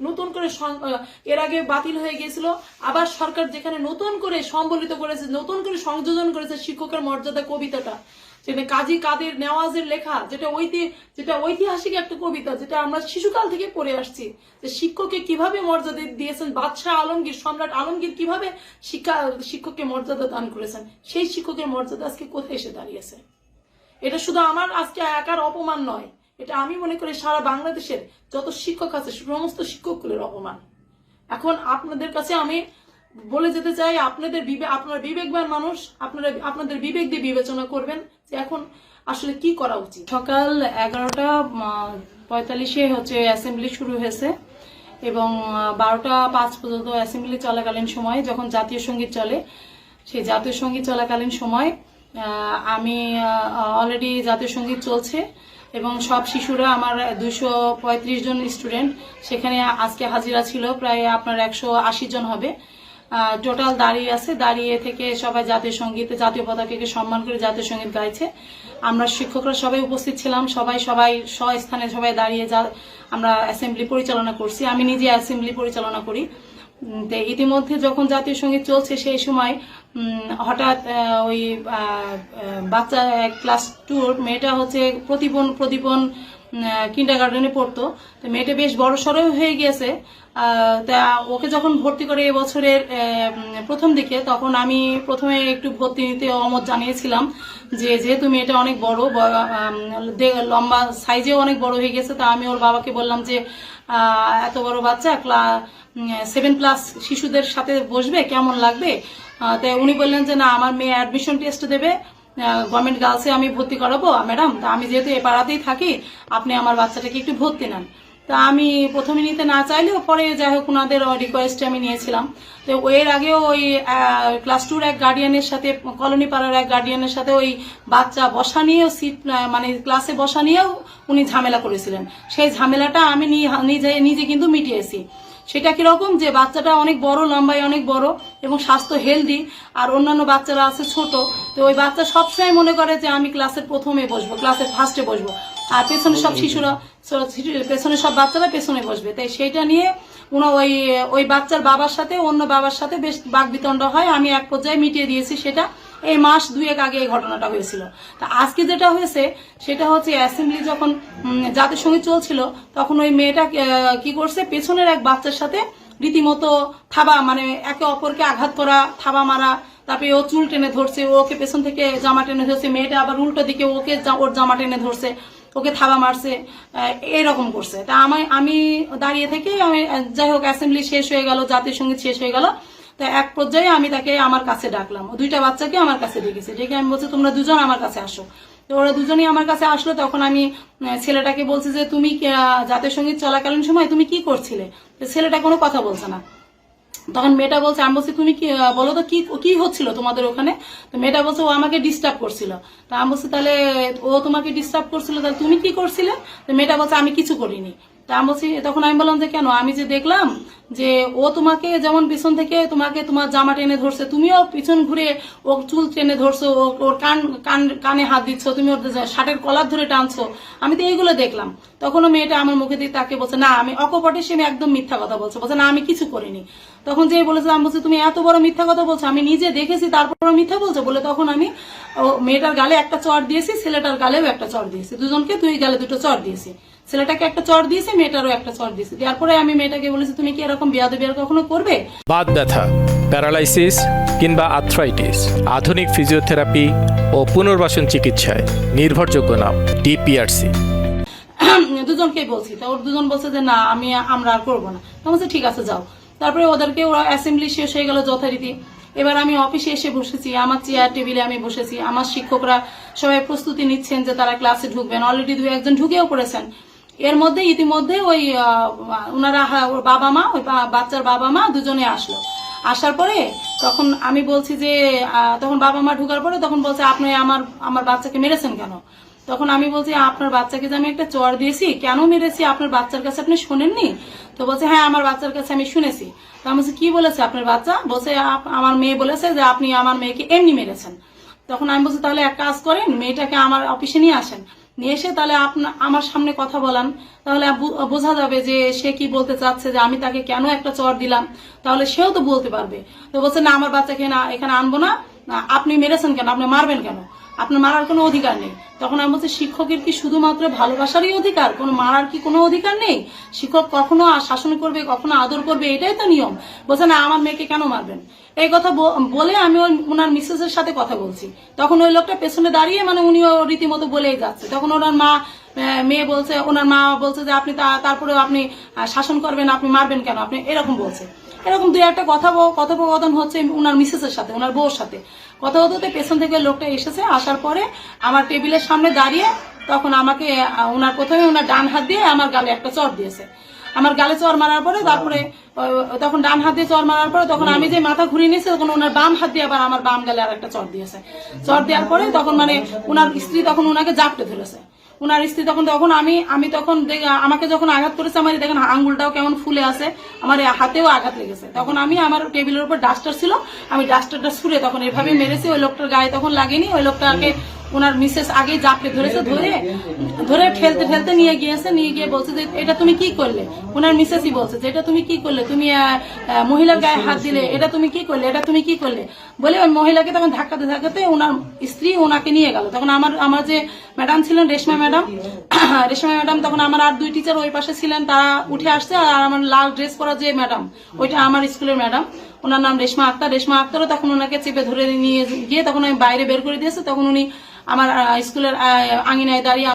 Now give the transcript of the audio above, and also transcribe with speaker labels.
Speaker 1: নতুন করে এর আগে বাতিল হয়ে গিয়েছিল, আবার সরকার যেখানে নতুন করে সম্বলিত করেছে, নতুন করে সংযোজন করেছে শিক্ষকের মর্যাদা কবিতাটা, যেটা কাজী কাদের নেওয়াজের লেখা, যেটা ঐতিহাসিক একটা কবিতা, যেটা আমরা শিশুকাল থেকে পড়ে আসছি, যে শিক্ষককে কিভাবে মর্যাদা দিয়েছেন বাদশাহ আলমগীর, সম্রাট আলমগীর কিভাবে শিক্ষককে মর্যাদা দান করেছেন, সেই শিক্ষকের মর্যাদা আজকে কোথায় এসে দাঁড়িয়েছে। এটা শুধু আমার আজকে একার অপমান নয়, এটা আমি মনে করি সারা বাংলাদেশের যত শিক্ষক আছে সমস্ত শিক্ষকগুলোর অপমান। এখন আপনাদের কাছে আমি বলে যেতে চাই, আপনারা বিবেকবান মানুষ, আপনাদের বিবেক দিয়ে বিবেচনা করবেন যে এখন আসলে কি করা উচিত। সকাল 11:45 হচ্ছে অ্যাসেম্বলি শুরু হয়েছে এবং 12:05 পর্যন্ত অ্যাসেম্বলি চলাকালীন সময় যখন জাতীয় সঙ্গীত চলে, সেই জাতীয় সঙ্গীত চলাকালীন সময় আমি অলরেডি জাতীয় সঙ্গীত চলছে এবং সব শিশুরা, আমার 235 জন স্টুডেন্ট সেখানে আজকে হাজিরা ছিল, প্রায় আপনার 180 জন হবে টোটাল দাঁড়িয়ে আছে। দাঁড়িয়ে থেকে সবাই জাতীয় সঙ্গীতে, জাতীয় পতাকাকে সম্মান করে জাতীয় সঙ্গীত গাইছে। আমরা শিক্ষকরা সবাই উপস্থিত ছিলাম, সবাই স্থানে সবাই দাঁড়িয়ে আমরা অ্যাসেম্বলি পরিচালনা করছি। আমি নিজে অ্যাসেম্বলি পরিচালনা করি। ইতিমধ্যে যখন জাতীয় সঙ্গীত চলছে সেই সময় হঠাৎ ওই বাচ্চা ক্লাস 2 মেয়েটা হচ্ছে প্রদীপন কিন্ডারগার্টেনে পড়তো, তো মেয়েটা বেশ বড় সড়ো হয়ে গিয়েছে। তা ওকে যখন ভর্তি করে এবছরের প্রথম দিকে, তখন আমি প্রথমে একটু ভর্তি নিতে অমত জানিয়েছিলাম যে যেহেতু মেয়েটা অনেক বড়, লম্বা সাইজেও অনেক বড় হয়ে গেছে, তা আমি ওর বাবাকে বললাম যে এত বড় বাচ্চা 7+ শিশুদের সাথে বসবে, কেমন লাগবে। তাই উনি বললেন যে না, আমার মেয়ে অ্যাডমিশন টেস্ট দেবে, গভর্নমেন্ট গার্লসে আমি ভর্তি করাবো ম্যাডাম, তা আমি যেহেতু এ পাড়াতেই থাকি, আপনি আমার বাচ্চাটাকে একটু ভর্তি নেন। তা আমি প্রথমে নিতে না চাইলেও পরে যাই হোক ওনাদের রিকোয়েস্টে আমি নিয়েছিলাম। তো এর আগেও ওই ক্লাস 2 এক গার্ডিয়ানের সাথে, কলোনি পাড়ার এক গার্ডিয়ানের সাথে ওই বাচ্চা বসা নিয়েও, সিট মানে ক্লাসে বসা নিয়েও উনি ঝামেলা করেছিলেন। সেই ঝামেলাটা আমি নিজে কিন্তু মিটিয়েছি। সেটা কিরকম, যে বাচ্চাটা অনেক বড়, লম্বায় অনেক বড় এবং স্বাস্থ্য হেলদি, আর অন্যান্য বাচ্চারা আছে ছোট। তো ওই বাচ্চা সবসময় মনে করে যে আমি ক্লাসের প্রথমে বসবো, ক্লাসের ফার্স্টে বসবো, আর পেছনে সব শিশুরা, পেছনে সব বাচ্চারা পেছনে বসবে। তাই সেইটা নিয়ে ওই বাচ্চার বাবার সাথে অন্য বাবার সাথে বেশ বাকবিতণ্ড হয়। আমি এক পর্যায়ে মিটিয়ে দিয়েছি সেটা। এই মাস 2 আগে এই ঘটনাটা হয়েছিল। তা আজকে যেটা হয়েছে সেটা হচ্ছে অ্যাসেম্বলি যখন জাতীয় সঙ্গীত চলছিল, তখন ওই মেয়েটা কি করছে, পেছনের এক বাচ্চার সাথে রীতিমতো থাবা, মানে একে অপরকে আঘাত করা, থাবা মারা, তারপরে ও চুল টেনে ধরছে, ওকে পেছন থেকে জামা টেনে ধরছে, মেয়েটা আবার উল্টো দিকে ওর জামা টেনে ধরছে, ওকে থাবা মারছে, এরকম করছে। তা আমি দাঁড়িয়ে থেকে যাই হোক অ্যাসেম্বলি শেষ হয়ে গেল, জাতীয় সঙ্গীত শেষ হয়ে গেল। তা এক পর্যায়ে আমি তাকে আমার কাছে ডাকলাম, 2টা বাচ্চাকে আমার কাছে ডেকেছি, ডেকে আমি বলছি তোমরা দুজন আমার কাছে আসো। তো ওরা দুজনই আমার কাছে আসলো। তখন আমি ছেলেটাকে বলছি যে তুমি জাতীয় সঙ্গীত চলাকালীন সময় তুমি কি করছিলে। ছেলেটা কোনো কথা বলছে না। তখন মেয়েটা বলছে, আমি বলছি তুমি কি বলো তো কি হচ্ছিল তোমাদের ওখানে। তো মেয়েটা বলছে ও আমাকে ডিস্টার্ব করছিল। তা আমি বলছি তাহলে ও তোমাকে ডিস্টার্ব করছিল, তাহলে তুমি কি করছিলে। তো মেয়েটা বলছে আমি কিছু করিনি। তা আমি বলছি, তখন আমি বললাম যে কেন, আমি যে দেখলাম যে ও তোমাকে যেমন পিছন থেকে তোমার জামা টেনে ধরছে, তুমিও পিছন ঘুরে ও চুল টেনে ধরছো, ওর কানে হাত দিচ্ছ, তুমি ওর শার্টের কলার ধরে টানছো, আমি তো এইগুলো দেখলাম। তখনও মেয়েটা আমার মুখে দিয়ে তাকে বলছে না, আমি অকপটে সে একদম মিথ্যা কথা বলছে না, আমি কিছু করিনি। তখন যে বলেছে, আমি বলছি তুমি এত বড় মিথ্যা কথা বলছো, আমি নিজে দেখেছি তারপরও মিথ্যা বলছো বলে, তখন আমি মেয়েটার গালে একটা চড় দিয়েছি, ছেলেটার গালেও একটা চড় দিয়েছি, দুজনকে 2 গালে 2টো চড় দিয়েছি। ছেলেটাকে একটা চড় দিয়েছি, মেয়েটারও একটা চড় দিয়েছি। তারপরে আমি মেয়েটাকে বলেছি তুমি কি এরকম বেয়াদবি আর কখনো করবে।
Speaker 2: বাত ব্যথা, প্যারালাইসিস কিংবা আর্থ্রাইটিস, আধুনিক ফিজিওথেরাপি ও পুনর্বাসন চিকিৎসায় নির্ভরযোগ্য নাম ডিপিআরসি।
Speaker 1: দুজনকেই বলছি। তো ওর দুজন বলছে যে না, আমরা আর করবো না। তো বলছে ঠিক আছে যাও। তারপরে ওদেরকে ওরা অ্যাসেম্বলি শেষ হয়ে গেল যথারীতি। এবার আমি অফিসে এসে বসেছি, আমার চেয়ার টেবিলে আমি বসেছি। আমার শিক্ষকরা সবাই প্রস্তুতি নিচ্ছেন যে তারা ক্লাসে ঢুকবেন। অলরেডি 2-1 ঢুকেও পড়েছেন। এর মধ্যে ইতিমধ্যে ওই ওনারা ওর বাবা মা, ওই বাচ্চার বাবা মা দুজনে আসলো। আসার পরে তখন আমি বলছি যে তখন বাবা মা ঢুকার পরে তখন বলছে আপনি আমার বাচ্চাকে মেরেছেন কেন। তখন আমি বলছি আপনার বাচ্চাকে যে আমি একটা চড় দিয়েছি, কেন মেরেছি আপনার বাচ্চার কাছে আপনি শোনেননি। তো বলছে হ্যাঁ, আমার বাচ্চার কাছে আমি শুনেছি। তো আমি বলছি কি বলেছে আপনার বাচ্চা। বলছে আমার মেয়ে বলেছে যে আপনি আমার মেয়েকে এমনি মেরেছেন। তখন আমি বলছি তাহলে এক কাজ করেন, মেয়েটাকে আমার অফিসে নিয়ে আসেন, নিয়ে এসে তাহলে আমার সামনে কথা বলান, তাহলে বোঝা যাবে যে সে কি বলতে চাচ্ছে, যে আমি তাকে কেন একটা চর দিলাম, তাহলে সেও তো বলতে পারবে। তো বলছে না, আমার বাচ্চাকে না এখানে আনবো না, আপনি মেরেছেন কেন, আপনি মারবেন কেন, আপনার মারার কোনো অধিকার নেই। তখন আমি বলছি শিক্ষকের কি শুধুমাত্র ভালোবাসারই অধিকার, কোনো মারার কি কোনো অধিকার নেই? শিক্ষক কখনো শাসন করবে, কখনো আদর করবে, এটাই তো নিয়ম। বলছে না, আমার মেয়েকে কেন মারবেন? এই কথা বলে আমি ওনার মিসেসের সাথে কথা বলছি। তখন ওই লোকটা পেছনে দাঁড়িয়ে মানে উনিও রীতিমতো বলেই যাচ্ছে। তখন ওনার মেয়ে বলছে, ওনার মা বলছে যে আপনি তারপরেও আপনি শাসন করবেন, আপনি মারবেন কেন, আপনি এরকম বলছে। এরকম দুই একটা কথোপকথন হচ্ছে ওনার মিসেসের সাথে, ওনার বউর সাথে। কথা হতে পেছন থেকে লোকটা এসেছে, আসার পরে আমার টেবিলের সামনে দাঁড়িয়ে তখন আমাকে প্রথমে ওনার ডান হাত দিয়ে আমার গালে একটা চড় দিয়েছে। আমার গালে চর মারার পরে তারপরে তখন ডান হাত দিয়ে চর মারার পরে তখন আমি যে মাথা ঘুরিয়ে নিয়েছি, তখন ওনার বাম হাত দিয়ে আবার আমার বাম গালে আর একটা চর দিয়েছে। চর দেওয়ার পরে তখন মানে ওনার স্ত্রী তখন ওনাকে জাপটে ধরেছে। ওনার স্ত্রী তখন আমি তখন আমাকে যখন আঘাত করেছে, আমার দেখেন আঙ্গুলটাও কেমন ফুলে আছে, আমার হাতেও আঘাত লেগেছে। তখন আমি আমার টেবিলের উপর ডাস্টার ছিল, আমি ডাস্টারটা ছুঁড়ে তখন এভাবে মেরেছি। ওই লোকটার গায়ে তখন লাগেনি। ওই লোকটাকে ওনার মিসেস আগে জাপটে ধরেছে, ধরে ঠেলতে নিয়ে গিয়ে বলছে যে এটা তুমি কি করলে। ওনার মিসেসই বলছে যে এটা তুমি কি করলে, তুমি মহিলার গায়ে হাত দিলে, এটা তুমি কি করলে, এটা তুমি কি করলে বলে ওই মহিলাকে তখন ধাক্কাতে ওনার স্ত্রী ওনাকে নিয়ে গেল। তখন আমার যে ম্যাডাম ছিলেন রেশমা ম্যাডাম তখন আমার আর দুই টিচার ওই পাশে ছিলেন, তারা উঠে আসছে। আর আমার লাল ড্রেস পরা যে ম্যাডাম, ওইটা আমার স্কুলের ম্যাডাম, ওনার নাম রেশমা আক্তারও তখন ওনাকে চেপে ধরে নিয়ে গিয়ে তখন আমি বাইরে বের করে দিয়েছে। তখন উনি আমার স্কুলের আঙিনায় দাঁড়িয়ে